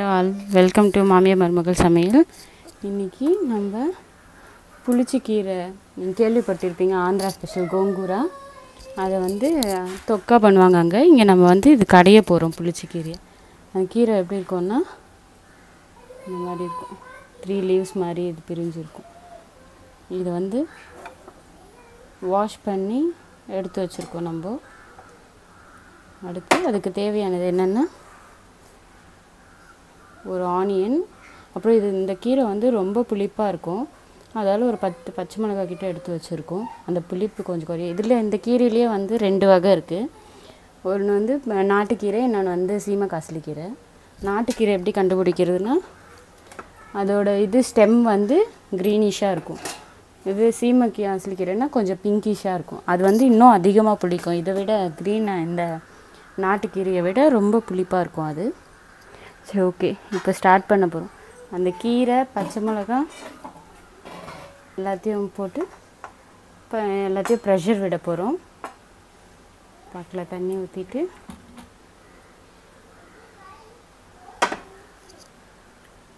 Hello all, welcome to மாமியார் மருமகள் சமையல். இன்றைக்கி நம்ம புளிச்சக்கீரை நீங்கள் கேள்விப்பட்டிருப்பீங்க, ஆந்திரா ஸ்பெஷல் கோங்கூரா. அதை தொக்கா பண்ணுவாங்க அங்கே. இங்கே நம்ம இது கடைய போகிறோம் புளிச்சக்கீரையை. அந்த கீரை எப்படி இருக்கும்னா இந்த மாதிரி இருக்கும். 3 லீவ்ஸ் மாதிரி இது பிரிஞ்சிருக்கும். இதை வாஷ் பண்ணி எடுத்து வச்சுருக்கோம் நம்ம. அடுத்து அதுக்கு தேவையானது என்னென்னா ஒரு ஆனியன், அப்புறம் இந்த கீரை ரொம்ப புளிப்பாக இருக்கும். அதால் ஒரு 10 பச்சை மிளகாய் கிட்ட எடுத்து வச்சுருக்கோம். அந்த புளிப்பு கொஞ்சம் குறையும். இதில் இந்த கீரையிலே 2 வகை இருக்குது. ஒன்று நாட்டுக்கீரை, இன்னொன்று சீமக்காசிலி கீரை. நாட்டுக்கீரை எப்படி கண்டுபிடிக்கிறதுனா அதோட ஸ்டெம் க்ரீனிஷாக இருக்கும். இது சீமக்காசிலி கீரைனா கொஞ்சம் பிங்கிஷாக இருக்கும். அது இன்னும் அதிகமாக புளிக்கும். இதை விட இந்த நாட்டுக்கீரையை விட ரொம்ப புளிப்பாக இருக்கும் அது. சரி, ஓகே, இப்போ ஸ்டார்ட் பண்ண போகிறோம். அந்த கீரை, பச்சை மிளகாய் எல்லாத்தையும் போட்டு இப்போ எல்லாத்தையும் ப்ரெஷர் விட போகிறோம். பாட்டில் தண்ணி ஊற்றிட்டு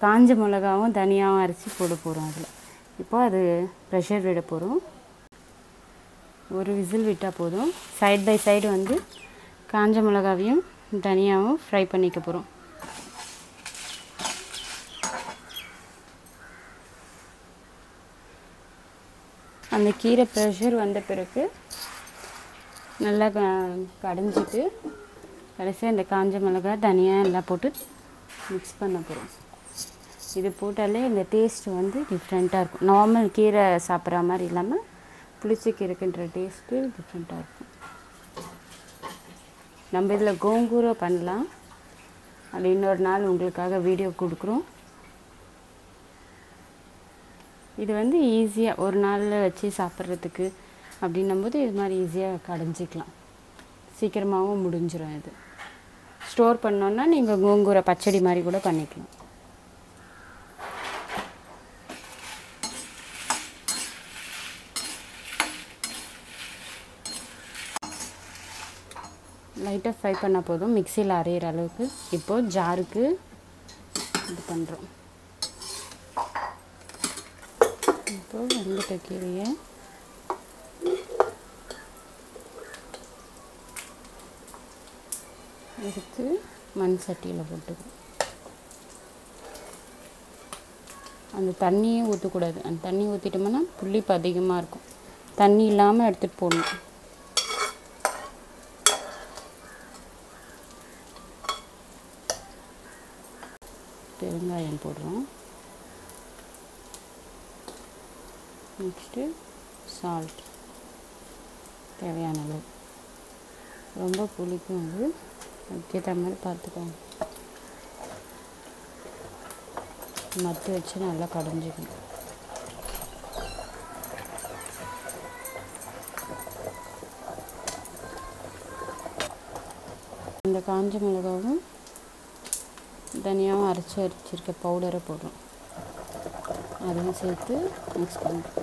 காஞ்ச மிளகாவும் தனியாகவும் அரைச்சி போட போகிறோம் அதில். இப்போ அது ப்ரெஷர் விட போகிறோம். ஒரு விசில் விட்டால் போதும். சைட் பை சைடு காஞ்ச மிளகாவையும் தனியாகவும் ஃப்ரை பண்ணிக்க போகிறோம். அந்த கீரை ப்ரெஷர் வந்த பிறகு நல்லா கடைஞ்சிட்டு கடைசியாக இந்த காஞ்ச மிளகாய் தனியாக எல்லாம் போட்டு மிக்ஸ் பண்ண போகிறோம். இது போட்டாலே இந்த டேஸ்ட்டு டிஃப்ரெண்ட்டாக இருக்கும். நார்மல் கீரை சாப்பிட்ற மாதிரி இல்லாமல் புளிச்சக்கீரைக்குன்ற டேஸ்ட்டு டிஃப்ரெண்ட்டாக இருக்கும். நம்ம இதில் கோங்கூரை பண்ணலாம். அது இன்னொரு நாள் உங்களுக்காக வீடியோ கொடுக்குறோம். இது ஈஸியாக ஒரு நாளில் வச்சு சாப்பிட்றதுக்கு அப்படின்னும்போது இது மாதிரி ஈஸியாக கடைஞ்சிக்கலாம். சீக்கிரமாகவும் முடிஞ்சிடும். இது ஸ்டோர் பண்ணோன்னா நீங்கள் கோங்கூரை பச்சடி மாதிரி கூட பண்ணிக்கலாம். லைட்டாக ஃப்ரை பண்ணால் போதும், மிக்சியில் அரைகிற அளவுக்கு. இப்போது ஜாருக்கு இது பண்ணுறோம். இப்போது வெந்துட்ட கீரையை எடுத்து மண் சட்டியில் போட்டுக்கணும். அந்த தண்ணியே ஊற்றக்கூடாது. அந்த தண்ணி ஊற்றிட்டோம்னா புளிப்பு அதிகமாக இருக்கும். தண்ணி இல்லாமல் எடுத்துகிட்டு போடணும். பெருங்காயம் போடுறோம். நெக்ஸ்ட்டு சால்ட் தேவையான அளவு. ரொம்ப புளிக்கும். அதுக்கேற்ற மாதிரி பார்த்துக்கோங்க. மத்து வச்சு நல்லா கடைஞ்சிக்கணும். இந்த காஞ்ச மிளகாவும் தனியாகவும் அரைச்சி வச்சிருக்க பவுடரை போடுறோம். அதையும் சேர்த்து மிக்ஸ் பண்ணுறோம்.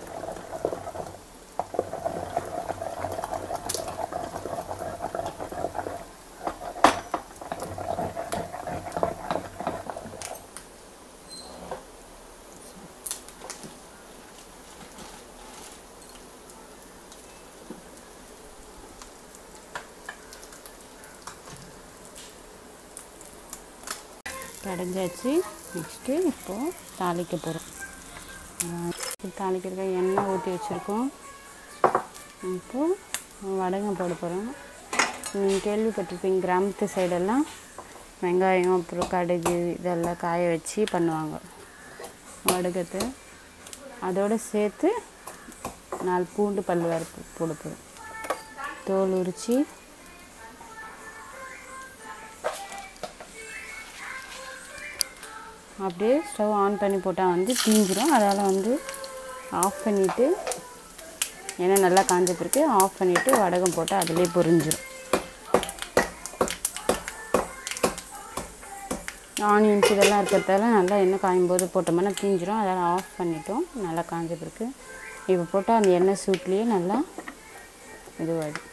கடைஞ்சாச்சு. நெக்ஸ்ட்டு இப்போது தாளிக்க போகிறோம். தாளிக்கிறதுக்கு எண்ணெய் ஊற்றி வச்சுருக்கோம். இப்போது வடகம் போட போகிறோம். நீங்கள் கேள்விப்பட்டிருப்பீங்க, கிராமத்து சைடெல்லாம் வெங்காயம் அப்புறம் கடுகு இதெல்லாம் காய வச்சு பண்ணுவாங்க வடகத்தை. அதோடு சேர்த்து 4 பூண்டு பல் வேறு போட போகிறோம். தோல் உரித்து அப்படியே ஸ்டவ் ஆன் பண்ணி போட்டால் தீஞ்சிரும். அதால் ஆஃப் பண்ணிவிட்டு, ஏன்னா நல்லா காஞ்ச பிறகு ஆஃப் பண்ணிவிட்டு வடகம் போட்டால் அதிலே பொரிஞ்சிடும். ஆனியன்ஸ் இதெல்லாம் இருக்கிறதால நல்லா எண்ணெய் காயும் போது போட்டோம்னா தீஞ்சிரும். அதனால் ஆஃப் பண்ணிட்டோம். நல்லா காஞ்ச பிறகு இப்போ போட்டால் அந்த எண்ணெய் சூட்லேயே நல்லா இதுவாகிடும்.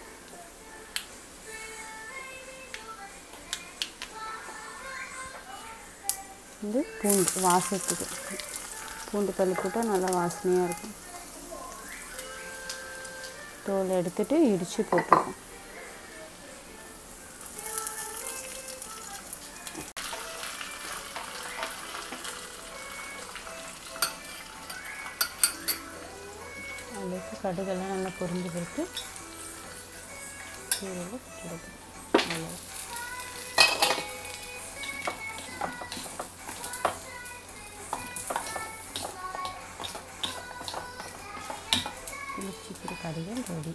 வந்து பூண்டு வாசத்துக்கு பூண்டு பல் போட்டால் நல்லா வாசனையாக இருக்கும். தோல் எடுத்துட்டு இடித்து போட்டுருக்கோம். அதுக்கு கடுகெல்லாம் நல்லா பொரிஞ்சு பிறகு கீரையில் கிடைக்கும். நல்லா புளிச்சக்கீரை கறிகள் ரெடி.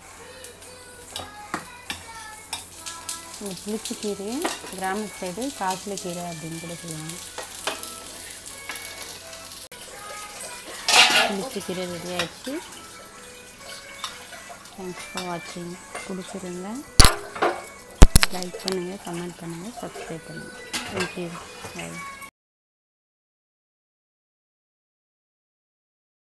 இந்த புளிச்சக்கீரையை கிராமத்து சைடு காய்ச்சலக்கீரை அப்படின்னு கூட சொல்லுவாங்க. புளிச்சக்கீரை ரெடி ஆகிடுச்சு. தேங்க்ஸ் ஃபார் வாட்சிங். பிடிச்சிருங்க லைக் பண்ணுங்கள், கமெண்ட் பண்ணுங்கள், சப்ஸ்கிரைப் பண்ணுங்கள். தேங்க்யூ. பை.